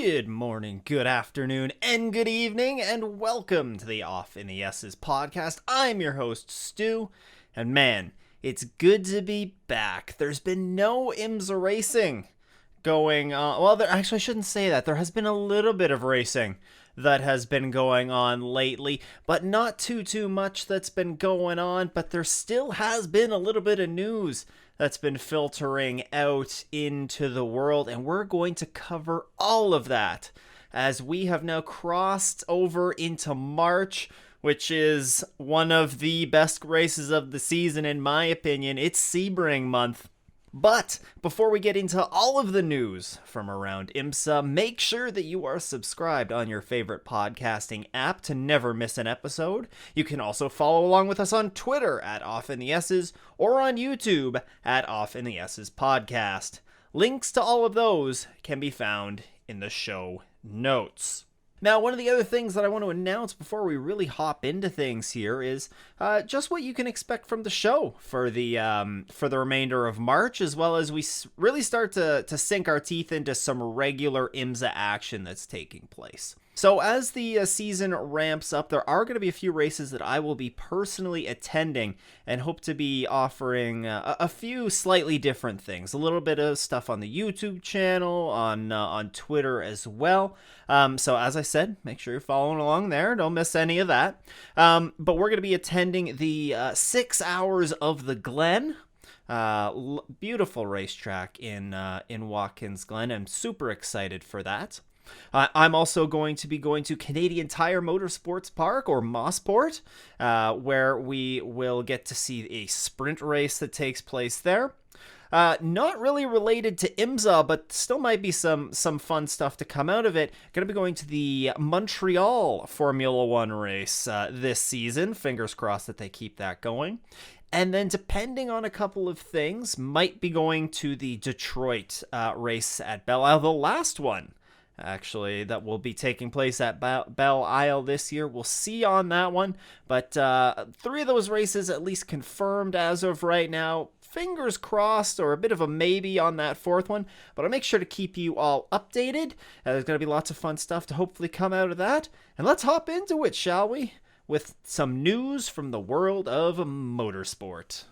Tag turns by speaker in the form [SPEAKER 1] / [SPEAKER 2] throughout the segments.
[SPEAKER 1] Good morning, good afternoon, and good evening, and welcome to the Off in the S's podcast. I'm your host, Stu, and man, it's good to be back. There's been no Imsa racing going on. Well, actually, I shouldn't say that. There has been a little bit of racing that has been going on lately, but not too much that's been going on, but there still has been a little bit of news that's been filtering out into the world, and we're going to cover all of that as we have now crossed over into March, which is one of the best races of the season in my opinion. It's Sebring month. But before we get into all of the news from around Imsa, make sure that you are subscribed on your favorite podcasting app to never miss an episode. You can also follow along with us on Twitter at Off in the S's or on YouTube at Off in the S's podcast. Links to all of those can be found in the show notes. Now, one of the other things that I want to announce before we really hop into things here is just what you can expect from the show for the remainder of March, as well as we really start to sink our teeth into some regular Imsa action that's taking place. So as the season ramps up, there are going to be a few races that I will be personally attending and hope to be offering a few slightly different things. A little bit of stuff on the YouTube channel, on Twitter as well. So as I said, make sure you're following along there. Don't miss any of that. But we're going to be attending the 6 Hours of the Glen. Beautiful racetrack in Watkins Glen. I'm super excited for that. I'm also going to be going to Canadian Tire Motorsports Park, or Mossport, where we will get to see a sprint race that takes place there. Not really related to Imsa, but still might be some fun stuff to come out of it. Going to be going to the Montreal Formula One race this season. Fingers crossed that they keep that going. And then, depending on a couple of things, might be going to the Detroit race at Belle Isle, the last one actually that will be taking place at Belle Isle this year. We'll see on that one, but 3 of those races at least confirmed as of right now. Fingers crossed, or a bit of a maybe on that 4th one, but I'll make sure to keep you all updated. There's going to be lots of fun stuff to hopefully come out of that, and let's hop into it, shall we, with some news from the world of motorsport.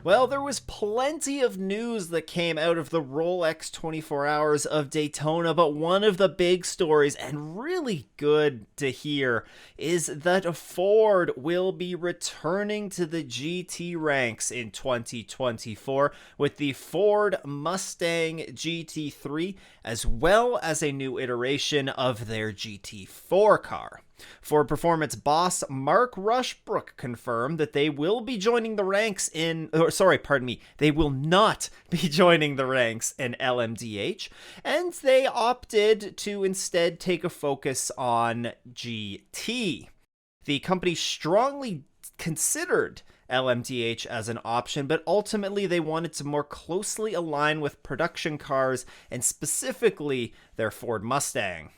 [SPEAKER 1] Well, there was plenty of news that came out of the Rolex 24 Hours of Daytona, but one of the big stories, and really good to hear, is that Ford will be returning to the GT ranks in 2024 with the Ford Mustang GT3, as well as a new iteration of their GT4 car. Ford Performance boss Mark Rushbrook confirmed that they will be joining the ranks they will not be joining the ranks in LMDH, and they opted to instead take a focus on GT. The company strongly considered LMDH as an option, but ultimately they wanted to more closely align with production cars, and specifically their Ford Mustang.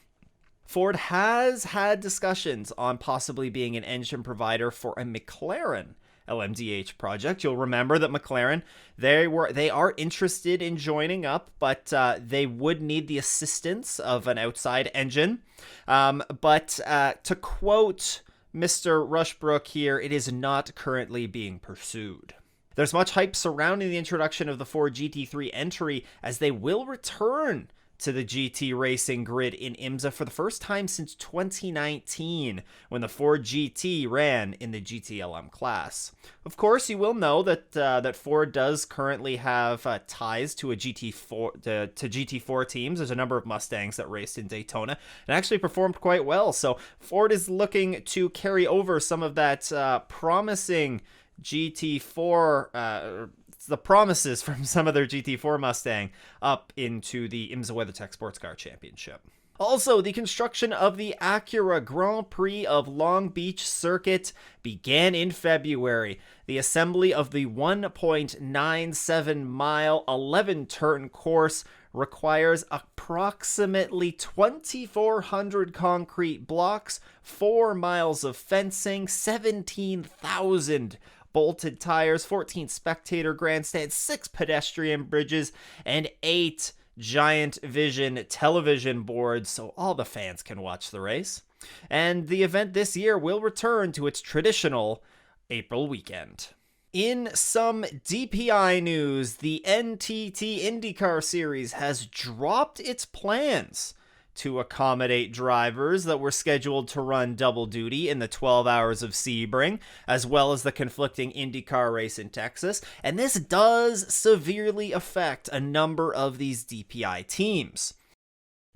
[SPEAKER 1] Ford has had discussions on possibly being an engine provider for a McLaren LMDH project. You'll remember that McLaren, they are interested in joining up, but they would need the assistance of an outside engine. But to quote Mr. Rushbrook here, it is not currently being pursued. There's much hype surrounding the introduction of the Ford GT3 entry, as they will return to the GT racing grid in Imsa for the first time since 2019, when the Ford GT ran in the GTLM class. Of course, you will know that Ford does currently have ties to a GT4 teams. There's a number of Mustangs that raced in Daytona and actually performed quite well. So Ford is looking to carry over some of that promising GT4 the promises from some of their GT4 Mustang up into the Imsa WeatherTech Sports Car Championship. Also, the construction of the Acura Grand Prix of Long Beach Circuit began in February. The assembly of the 1.97-mile 11-turn course requires approximately 2,400 concrete blocks, 4 miles of fencing, 17,000 bolted tires, 14 spectator grandstands, 6 pedestrian bridges, and 8 giant vision television boards so all the fans can watch the race. And the event this year will return to its traditional April weekend. In some DPI news, the Ntt Indycar Series has dropped its plans to accommodate drivers that were scheduled to run double duty in the 12 hours of Sebring, as well as the conflicting IndyCar race in Texas, and this does severely affect a number of these DPI teams.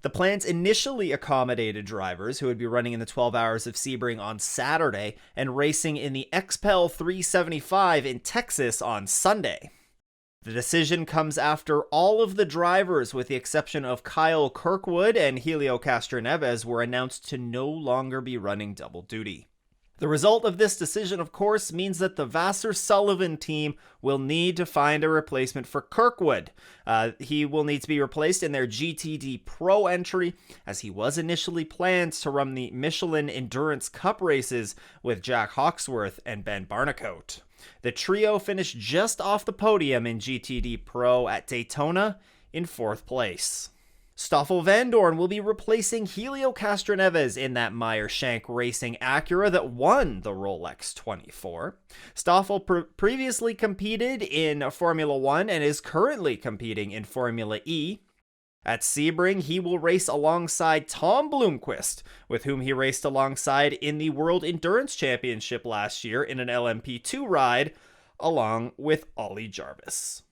[SPEAKER 1] The plans initially accommodated drivers who would be running in the 12 hours of Sebring on Saturday and racing in the XPEL 375 in Texas on Sunday. The decision comes after all of the drivers, with the exception of Kyle Kirkwood and Helio Castroneves, were announced to no longer be running double duty. The result of this decision, of course, means that the Vassar-Sullivan team will need to find a replacement for Kirkwood. He will need to be replaced in their GTD Pro entry, as he was initially planned to run the Michelin Endurance Cup races with Jack Hawksworth and Ben Barnicoat. The trio finished just off the podium in GTD Pro at Daytona in 4th place. Stoffel Vandoorne will be replacing Helio Castroneves in that Meyer-Shank Racing Acura that won the Rolex 24. Stoffel previously competed in Formula 1 and is currently competing in Formula E. At Sebring, he will race alongside Tom Blomqvist, with whom he raced alongside in the World Endurance Championship last year in an LMP2 ride, along with Ollie Jarvis.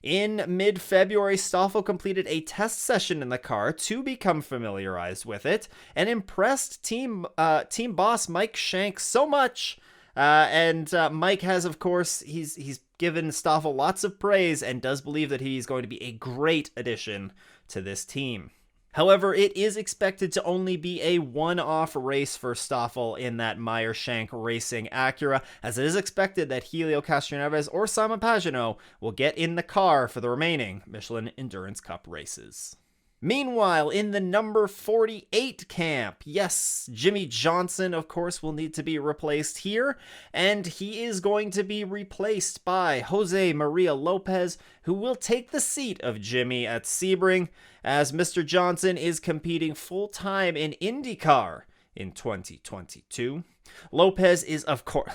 [SPEAKER 1] In mid-February, Stoffel completed a test session in the car to become familiarized with it and impressed team boss Mike Shank so much. Mike has, of course, he's given Stoffel lots of praise and does believe that he's going to be a great addition to this team. However, it is expected to only be a one-off race for Stoffel in that Meyer-Shank Racing Acura, as it is expected that Helio Castroneves or Simon Pagenaud will get in the car for the remaining Michelin Endurance Cup races. Meanwhile, in the number 48 camp, yes, Jimmy Johnson, of course, will need to be replaced here, and he is going to be replaced by Jose Maria Lopez, who will take the seat of Jimmy at Sebring, as Mr. Johnson is competing full-time in IndyCar in 2022. Lopez is, of course,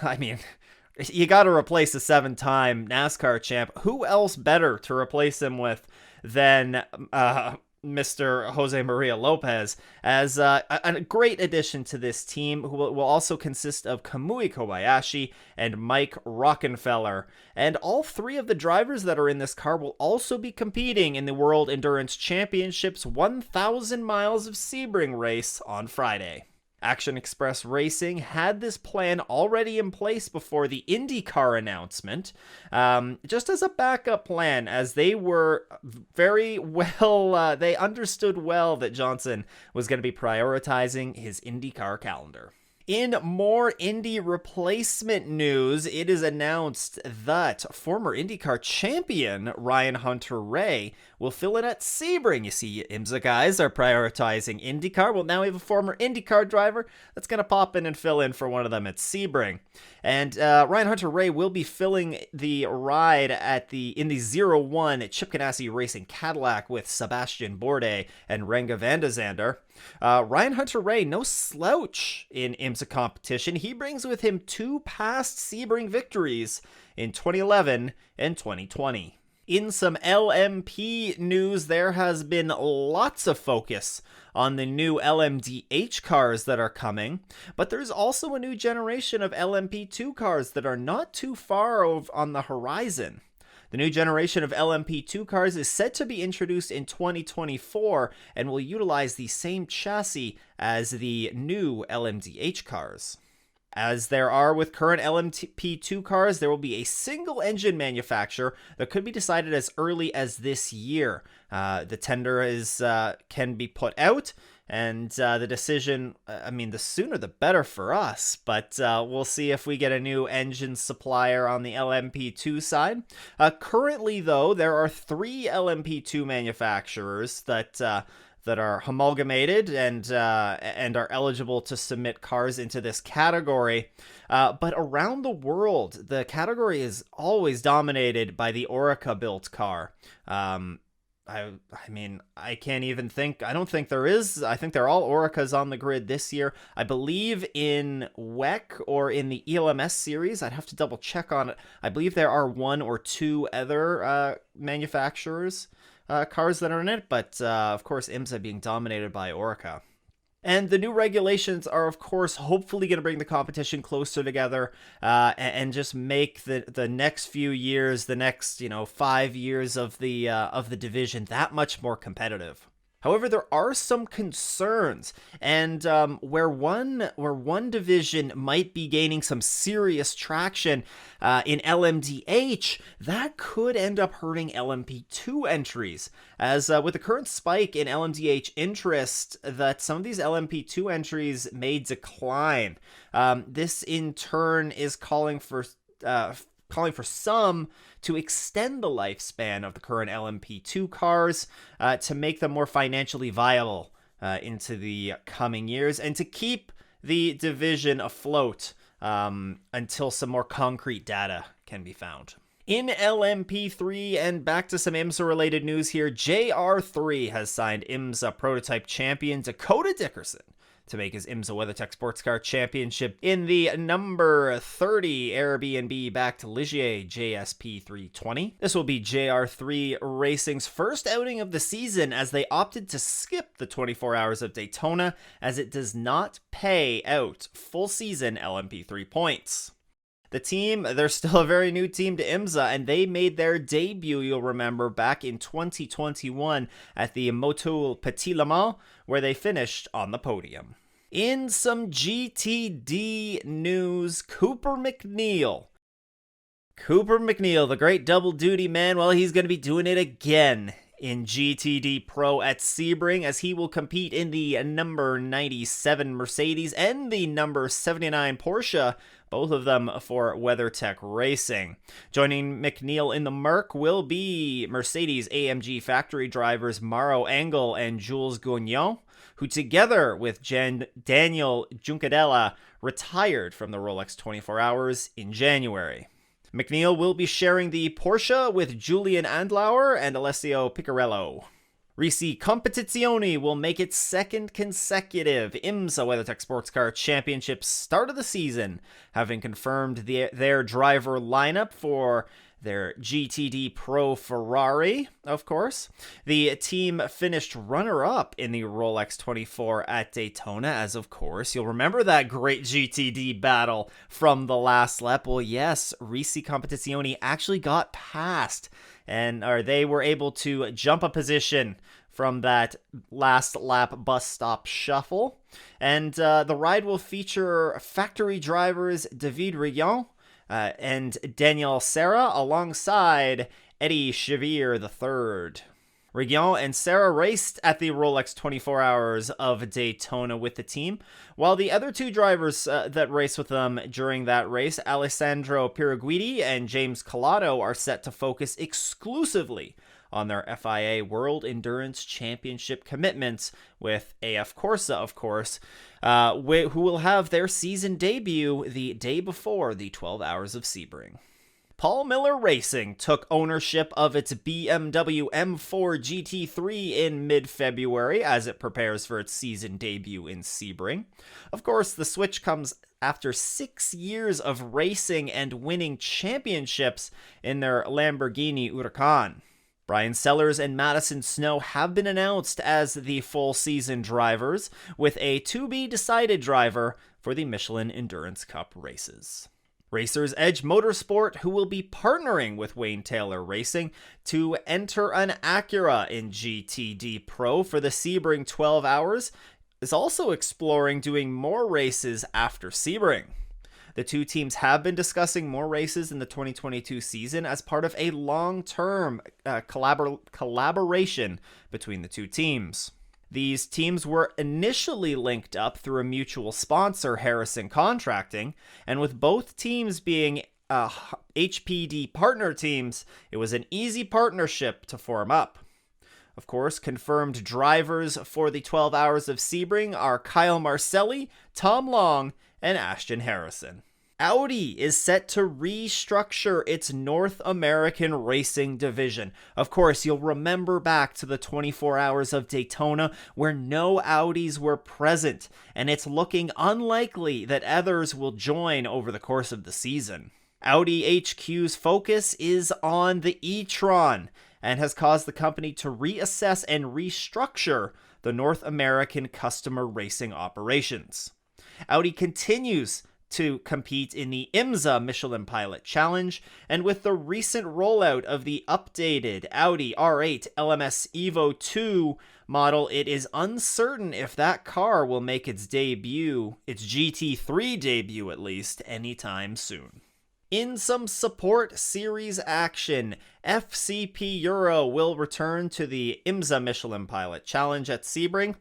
[SPEAKER 1] you got to replace a 7-time NASCAR champ. Who else better to replace him with than Mr. Jose Maria Lopez, as a great addition to this team, who will also consist of Kamui Kobayashi and Mike Rockenfeller. And all 3 of the drivers that are in this car will also be competing in the World Endurance Championship's 1,000 miles of Sebring race on Friday. Action Express Racing had this plan already in place before the IndyCar announcement, just as a backup plan, as they were very well, they understood well that Johnson was going to be prioritizing his IndyCar calendar. In more Indy replacement news, it is announced that former IndyCar champion Ryan Hunter-Reay will fill in at Sebring. You see, Imsa guys are prioritizing IndyCar. Well, now we have a former IndyCar driver that's going to pop in and fill in for one of them at Sebring. And Ryan Hunter-Reay will be filling the ride in the 01 Chip Ganassi Racing Cadillac with Sebastian Bourdais and Renger van der Zande. Ryan Hunter-Reay, no slouch in IMSA competition. He brings with him 2 past Sebring victories in 2011 and 2020. In some LMP news, there has been lots of focus on the new LMDH cars that are coming, but there's also a new generation of LMP2 cars that are not too far on the horizon. The new generation of LMP2 cars is set to be introduced in 2024 and will utilize the same chassis as the new LMDH cars. As there are with current LMP2 cars, there will be a single engine manufacturer that could be decided as early as this year. The tender can be put out, and the decision, the sooner the better for us, but we'll see if we get a new engine supplier on the LMP2 side. Currently, though, there are 3 LMP2 manufacturers that that are amalgamated and are eligible to submit cars into this category. But around the world, the category is always dominated by the Oreca built car. I mean, I can't even think. I don't think there is. I think they're all Orecas on the grid this year. I believe in WEC or in the ELMS series. I'd have to double check on it. I believe there are one or two other manufacturers cars that are in it, but of course Imsa being dominated by Oreca. And the new regulations are, of course, hopefully going to bring the competition closer together and just make the next few years, the next 5 years of the division that much more competitive. However, there are some concerns, and where one division might be gaining some serious traction in LMDH, that could end up hurting LMP2 entries, as with the current spike in LMDH interest, that some of these LMP2 entries may decline. This in turn is calling for some to extend the lifespan of the current LMP2 cars to make them more financially viable into the coming years and to keep the division afloat until some more concrete data can be found. In LMP3, and back to some IMSA related news here, JR3 has signed IMSA prototype champion Dakota Dickerson to make his IMSA WeatherTech Sports Car Championship in the number 30 Airbnb-backed Ligier JSP 320. This will be JR3 Racing's first outing of the season, as they opted to skip the 24 hours of Daytona, as it does not pay out full season LMP3 points. The team, they're still a very new team to IMSA, and they made their debut, you'll remember, back in 2021 at the Motul Petit Le Mans, where they finished on the podium. In some GTD news, Cooper Mcneil, the great double duty man, well, he's going to be doing it again in GTD Pro at Sebring, as he will compete in the number 97 Mercedes and the number 79 Porsche, both of them for WeatherTech Racing. Joining Mcneil in the Merc will be Mercedes AMG factory drivers Mauro Engel and Jules Gounon, who together with Daniel Juncadella retired from the Rolex 24 Hours in January. Mcneil will be sharing the Porsche with Julian Andlauer and Alessio Piccarello. Risi Competizione will make its second consecutive IMSA WeatherTech Sports Car Championship start of the season, having confirmed their driver lineup for their GTD Pro Ferrari, of course. The team finished runner-up in the Rolex 24 at Daytona, as of course, you'll remember that great GTD battle from the last lap. Well, yes, Risi Competizione actually got past, they were able to jump a position from that last lap bus stop shuffle. And the ride will feature factory drivers David Rion and Daniel Serra alongside Eddie Chevier III. Rigon and Serra raced at the Rolex 24 Hours of Daytona with the team, while the other two drivers that raced with them during that race, Alessandro Piriguidi and James Collado, are set to focus exclusively on their FIA World Endurance Championship commitments with AF Corsa, of course, who will have their season debut the day before the 12 Hours of Sebring. Paul Miller Racing took ownership of its BMW M4 GT3 in mid-February as it prepares for its season debut in Sebring. Of course, the switch comes after 6 years of racing and winning championships in their Lamborghini Huracan. Brian Sellers and Madison Snow have been announced as the full season drivers, with a to-be-decided driver for the Michelin Endurance Cup races. Racers Edge Motorsport, who will be partnering with Wayne Taylor Racing to enter an Acura in GTD Pro for the Sebring 12 Hours, is also exploring doing more races after Sebring. The two teams have been discussing more races in the 2022 season as part of a long-term collaboration between the two teams. These teams were initially linked up through a mutual sponsor, Harrison Contracting, and with both teams being HPD partner teams, it was an easy partnership to form up. Of course, confirmed drivers for the 12 Hours of Sebring are Kyle Marcelli, Tom Long, and Ashton Harrison. Audi is set to restructure its North American racing division. Of course, you'll remember back to the 24 Hours of Daytona where no Audis were present, and it's looking unlikely that others will join over the course of the season. Audi HQ's focus is on the e-tron and has caused the company to reassess and restructure the North American customer racing operations. Audi continues to compete in the Imsa Michelin Pilot Challenge, and with the recent rollout of the updated Audi R8 LMS Evo 2 model, it is uncertain if that car will make its debut, its GT3 debut at least, anytime soon. In some support series action, FCP Euro will return to the Imsa Michelin Pilot Challenge at Sebring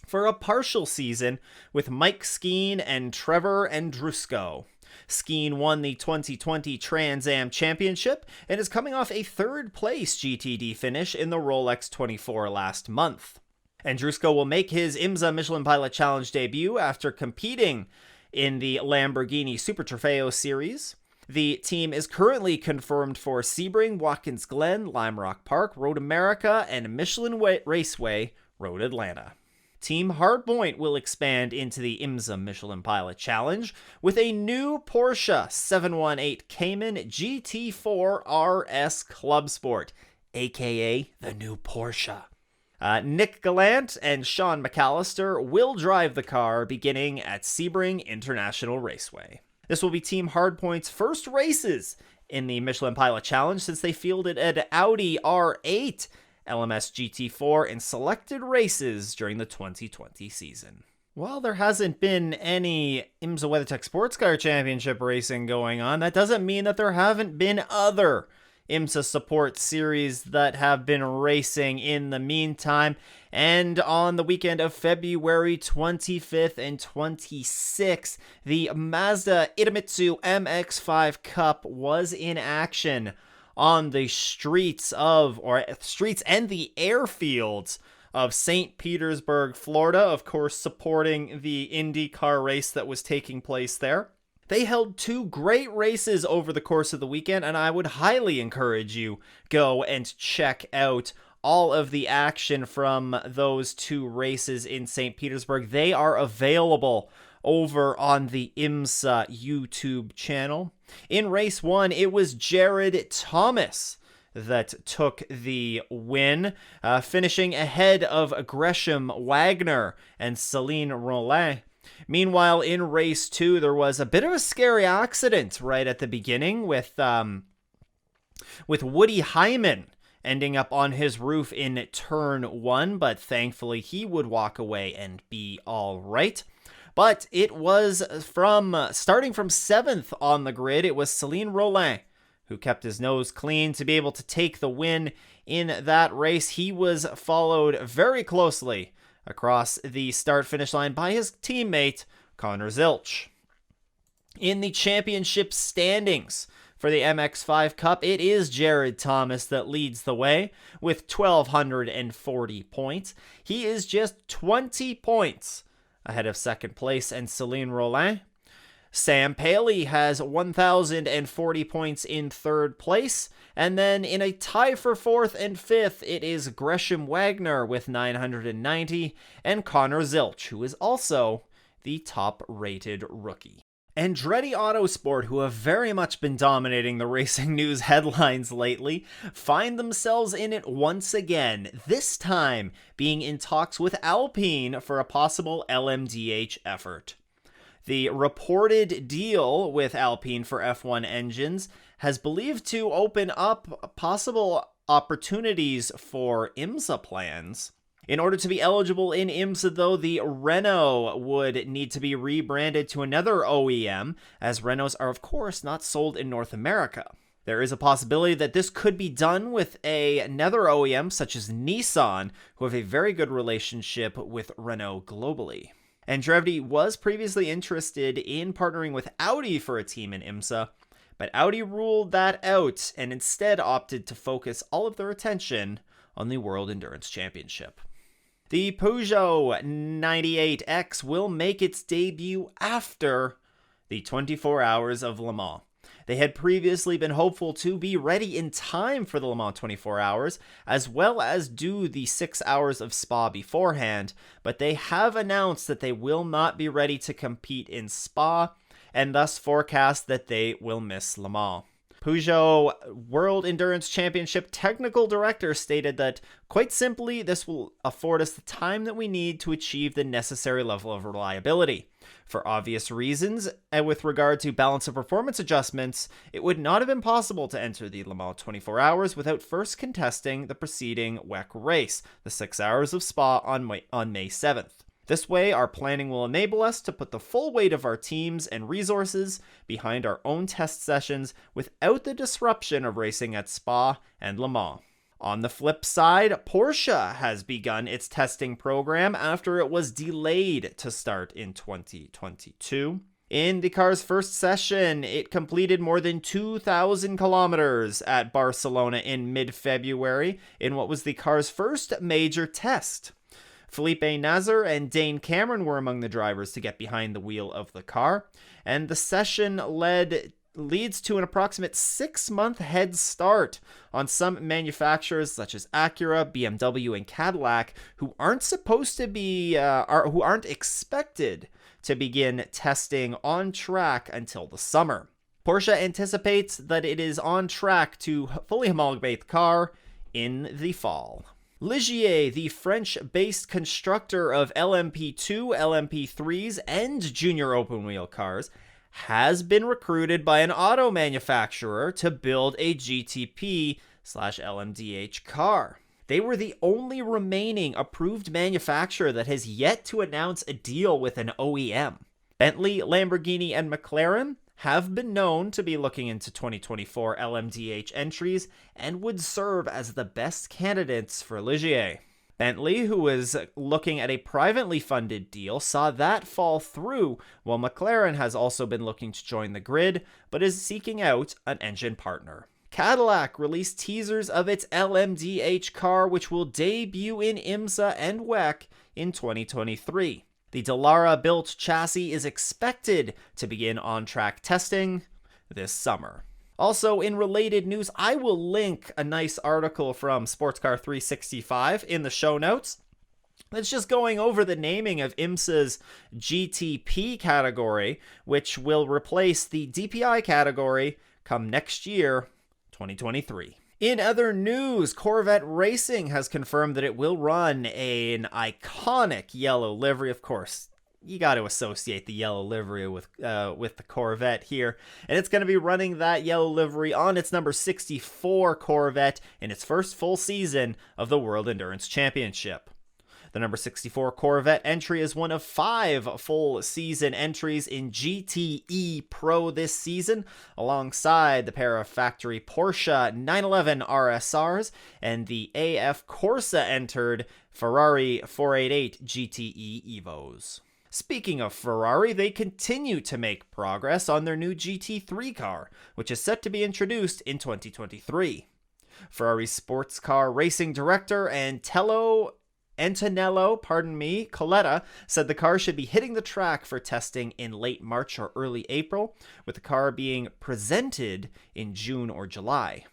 [SPEAKER 1] for a partial season with Mike Skeen and Trevor Andrusko. Skeen won the 2020 Trans Am Championship and is coming off a third-place GTD finish in the Rolex 24 last month. Andrusko will make his Imsa Michelin Pilot Challenge debut after competing in the Lamborghini Super Trofeo Series. The team is currently confirmed for Sebring, Watkins Glen, Lime Rock Park, Road America, and Michelin Raceway, Road Atlanta. Team Hardpoint will expand into the Imsa Michelin Pilot Challenge with a new Porsche 718 Cayman GT4 RS Club Sport, aka the new Porsche. Nick Gallant and Sean McAllister will drive the car beginning at Sebring International Raceway. This will be Team Hardpoint's first races in the Michelin Pilot Challenge since they fielded an Audi R8 LMS GT4 in selected races during the 2020 season. While there hasn't been any Imsa WeatherTech Sports Car Championship racing going on, that doesn't mean that there haven't been other Imsa support series that have been racing in the meantime. And on the weekend of February 25th and 26th, the Mazda Idemitsu MX-5 Cup was in action on the streets and the airfields of St. Petersburg, Florida, of course supporting the IndyCar race that was taking place there. They held two great races over the course of the weekend, and I would highly encourage you go and check out all of the action from those two races in St. Petersburg. They are available over on the IMSA YouTube channel. In race one, it was Jared Thomas that took the win, finishing ahead of Gresham Wagner and Celine Rollin. Meanwhile, in race two, there was a bit of a scary accident right at the beginning with Woody Hyman ending up on his roof in turn one, but thankfully he would walk away and be all right. But it was starting from 7th on the grid, it was Celine Rollin who kept his nose clean to be able to take the win in that race. He was followed very closely across the start-finish line by his teammate, Connor Zilch. In the championship standings for the MX-5 Cup, it is Jared Thomas that leads the way with 1,240 points. He is just 20 points ahead of second place and Celine Rollin. Sam Paley has 1,040 points in third place. And then in a tie for fourth and fifth, it is Gresham Wagner with 990 and Connor Zilch, who is also the top-rated rookie. Andretti Autosport, who have very much been dominating the racing news headlines lately, find themselves in it once again, this time being in talks with Alpine for a possible LMDH effort. The reported deal with Alpine for F1 engines has believed to open up possible opportunities for IMSA plans. In order to be eligible in IMSA, though, the Renault would need to be rebranded to another OEM, as Renaults are, of course, not sold in North America. There is a possibility that this could be done with another OEM, such as Nissan, who have a very good relationship with Renault globally. Andretti was previously interested in partnering with Audi for a team in IMSA, but Audi ruled that out and instead opted to focus all of their attention on the World Endurance Championship. The Peugeot 98X will make its debut after the 24 Hours of Le Mans. They had previously been hopeful to be ready in time for the Le Mans 24 Hours, as well as do the 6 hours of Spa beforehand, but they have announced that they will not be ready to compete in Spa, and thus forecast that they will miss Le Mans. Peugeot World Endurance Championship Technical Director stated that, quite simply, this will afford us the time that we need to achieve the necessary level of reliability. For obvious reasons, and with regard to balance of performance adjustments, it would not have been possible to enter the Le Mans 24 Hours without first contesting the preceding WEC race, the 6 Hours of Spa on May 7th. This way, our planning will enable us to put the full weight of our teams and resources behind our own test sessions without the disruption of racing at Spa and Le Mans. On the flip side, Porsche has begun its testing program after it was delayed to start in 2022. In the car's first session, it completed more than 2,000 kilometers at Barcelona in mid-February in what was the car's first major test. Felipe Nasr and Dane Cameron were among the drivers to get behind the wheel of the car, and the session leads to an approximate 6-month head start on some manufacturers such as Acura, BMW, and Cadillac, who aren't expected to begin testing on track until the summer. Porsche anticipates that it is on track to fully homologate the car in the fall. Ligier, the French-based constructor of LMP2, LMP3s, and junior open-wheel cars, has been recruited by an auto manufacturer to build a GTP/LMDH car. They were the only remaining approved manufacturer that has yet to announce a deal with an OEM. Bentley, Lamborghini, and McLaren have been known to be looking into 2024 LMDH entries and would serve as the best candidates for Ligier. Bentley, who was looking at a privately funded deal, saw that fall through, while McLaren has also been looking to join the grid, but is seeking out an engine partner. Cadillac released teasers of its LMDH car, which will debut in Imsa and WEC in 2023. The Dallara-built chassis is expected to begin on-track testing this summer. Also, in related news, I will link a nice article from Sportscar 365 in the show notes. That's just going over the naming of IMSA's GTP category, which will replace the DPI category come next year, 2023. In other news, Corvette Racing has confirmed that it will run an iconic yellow livery. Of course, you got to associate the yellow livery with the Corvette here. And it's going to be running that yellow livery on its number 64 Corvette in its first full season of the World Endurance Championship. The number 64 Corvette entry is one of 5 full season entries in GTE Pro this season, alongside the pair of factory Porsche 911 RSRs and the AF Corsa entered Ferrari 488 GTE Evos. Speaking of Ferrari, they continue to make progress on their new GT3 car, which is set to be introduced in 2023. Ferrari's sports car racing director Antonello Coletta said the car should be hitting the track for testing in late March or early April, with the car being presented in June or July.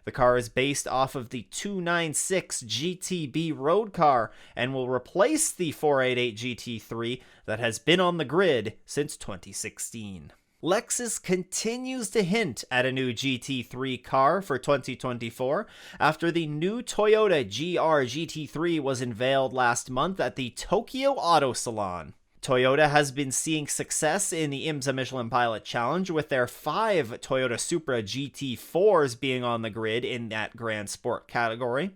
[SPEAKER 1] The car is based off of the 296 GTB road car and will replace the 488 GT3 that has been on the grid since 2016. Lexus continues to hint at a new GT3 car for 2024 after the new Toyota GR GT3 was unveiled last month at the Tokyo Auto Salon. Toyota has been seeing success in the Imsa Michelin Pilot Challenge, with their 5 Toyota Supra GT4s being on the grid in that Grand Sport category.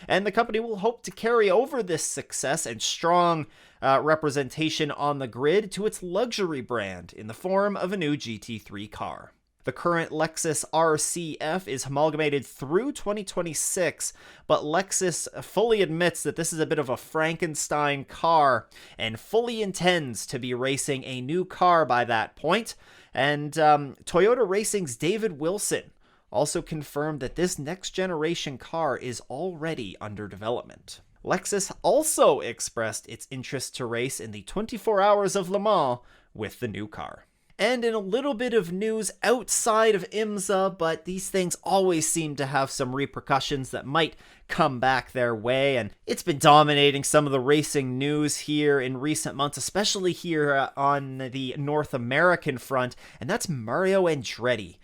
[SPEAKER 1] And the company will hope to carry over this success and strong representation on the grid to its luxury brand in the form of a new GT3 car. The current Lexus RCF is homologated through 2026, but Lexus fully admits that this is a bit of a Frankenstein car and fully intends to be racing a new car by that point. And Toyota Racing's David Wilson also confirmed that this next generation car is already under development. Lexus also expressed its interest to race in the 24 Hours of Le Mans with the new car. And in a little bit of news outside of Imsa, but these things always seem to have some repercussions that might come back their way, and it's been dominating some of the racing news here in recent months, especially here on the North American front, and that's Mario Andretti.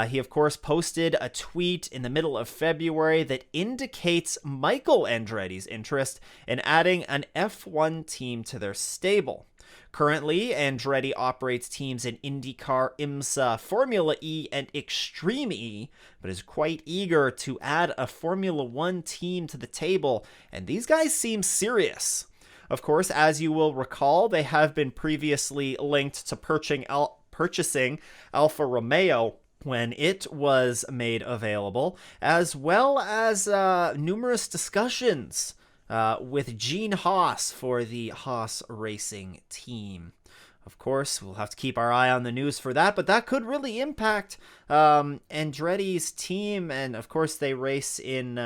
[SPEAKER 1] He, of course, posted a tweet in the middle of February that indicates Michael Andretti's interest in adding an F1 team to their stable. Currently, Andretti operates teams in IndyCar, Imsa, Formula E, and Extreme E, but is quite eager to add a Formula 1 team to the table, and these guys seem serious. Of course, as you will recall, they have been previously linked to purchasing Alfa Romeo when it was made available, as well as numerous discussions with Gene Haas for the Haas Racing team. Of course, we'll have to keep our eye on the news for that, but that could really impact Andretti's team. And of course, they've raced in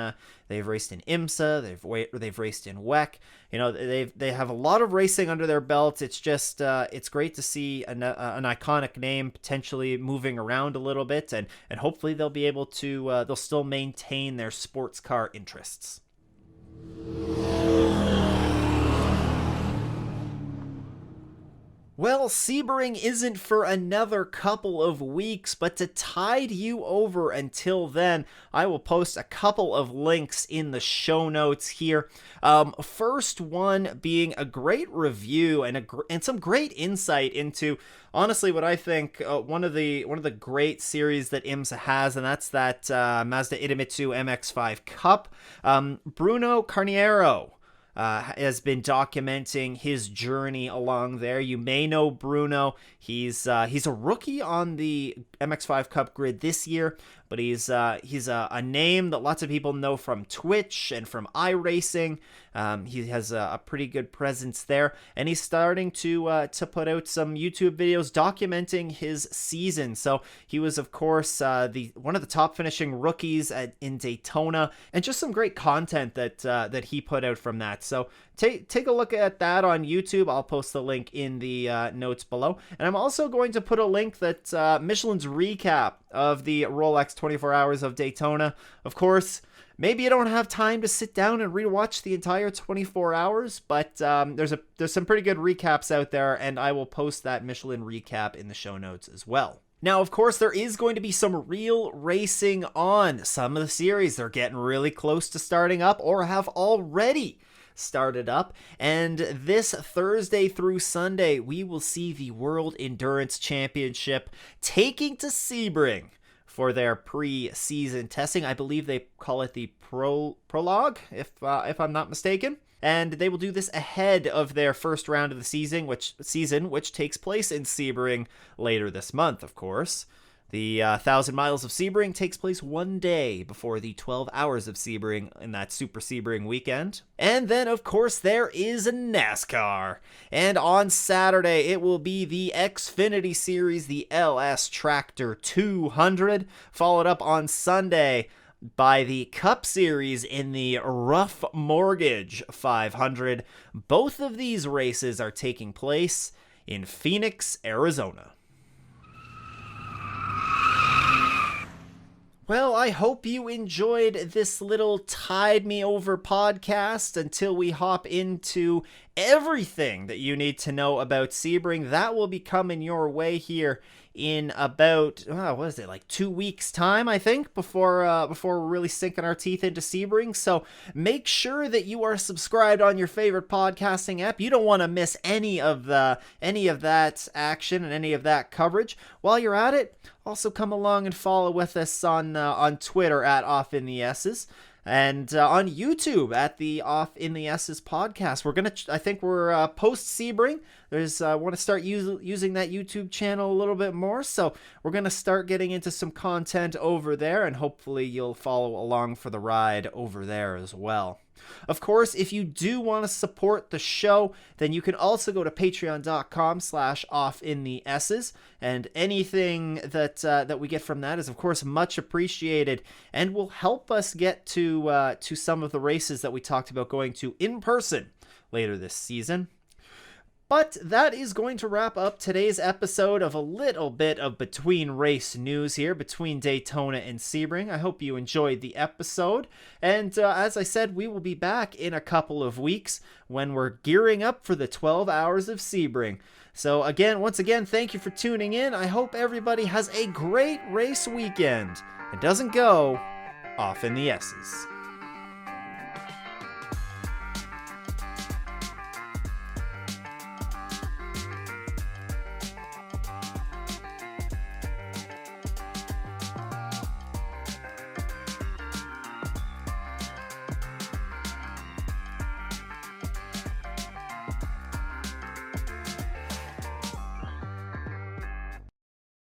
[SPEAKER 1] IMSA, they've raced in WEC. You know, they have a lot of racing under their belt. It's just it's great to see an iconic name potentially moving around a little bit, and hopefully they'll be able to they'll still maintain their sports car interests. Well, Sebring isn't for another couple of weeks, but to tide you over until then, I will post a couple of links in the show notes here. First one being a great review and some great insight into, honestly, what I think one of the great series that IMSA has, and that's that Mazda Idemitsu MX-5 Cup. Bruno Carniero has been documenting his journey along there. You may know Bruno. He's a rookie on the MX-5 Cup grid this year, but he's a name that lots of people know from Twitch and from iRacing. He has a pretty good presence there, and he's starting to put out some YouTube videos documenting his season. So he was, of course, one of the top finishing rookies in Daytona, and just some great content that he put out from that. So take a look at that on YouTube. I'll post the link in the notes below, and I'm also going to put a link that Michelin's recap of the Rolex 24 Hours of Daytona. Of course, maybe you don't have time to sit down and rewatch the entire 24 hours, but there's some pretty good recaps out there, and I will post that Michelin recap in the show notes as well. Now, of course, there is going to be some real racing on some of the series. They're getting really close to starting up or have already started up, and this Thursday through Sunday we will see the World Endurance Championship taking to Sebring for their pre-season testing. I believe they call it the prologue, if I'm not mistaken. And they will do this ahead of their first round of the season, which takes place in Sebring later this month, of course. The 1,000 miles of Sebring takes place one day before the 12 hours of Sebring in that Super Sebring weekend. And then, of course, there is NASCAR. And on Saturday, it will be the Xfinity Series, the LS Tractor 200, followed up on Sunday by the Cup Series in the Rough Mortgage 500. Both of these races are taking place in Phoenix, Arizona. Well, I hope you enjoyed this little Tide Me Over podcast until we hop into everything that you need to know about Sebring. That will be coming your way here in about, like 2 weeks time, I think, before we're really sinking our teeth into Sebring. So make sure that you are subscribed on your favorite podcasting app. You don't want to miss any of that action and any of that coverage. While you're at it, also come along and follow with us on Twitter at Off in the S's. And on YouTube at the Off in the S's podcast. We're post Sebring. I want to start using that YouTube channel a little bit more. So we're going to start getting into some content over there, and hopefully you'll follow along for the ride over there as well. Of course, if you do want to support the show, then you can also go to patreon.com/offintheesses, and anything that we get from that is, of course, much appreciated and will help us get to some of the races that we talked about going to in person later this season. But that is going to wrap up today's episode of a little bit of between race news here between Daytona and Sebring. I hope you enjoyed the episode. And as I said, we will be back in a couple of weeks when we're gearing up for the 12 hours of Sebring. So once again, thank you for tuning in. I hope everybody has a great race weekend and doesn't go off in the S's.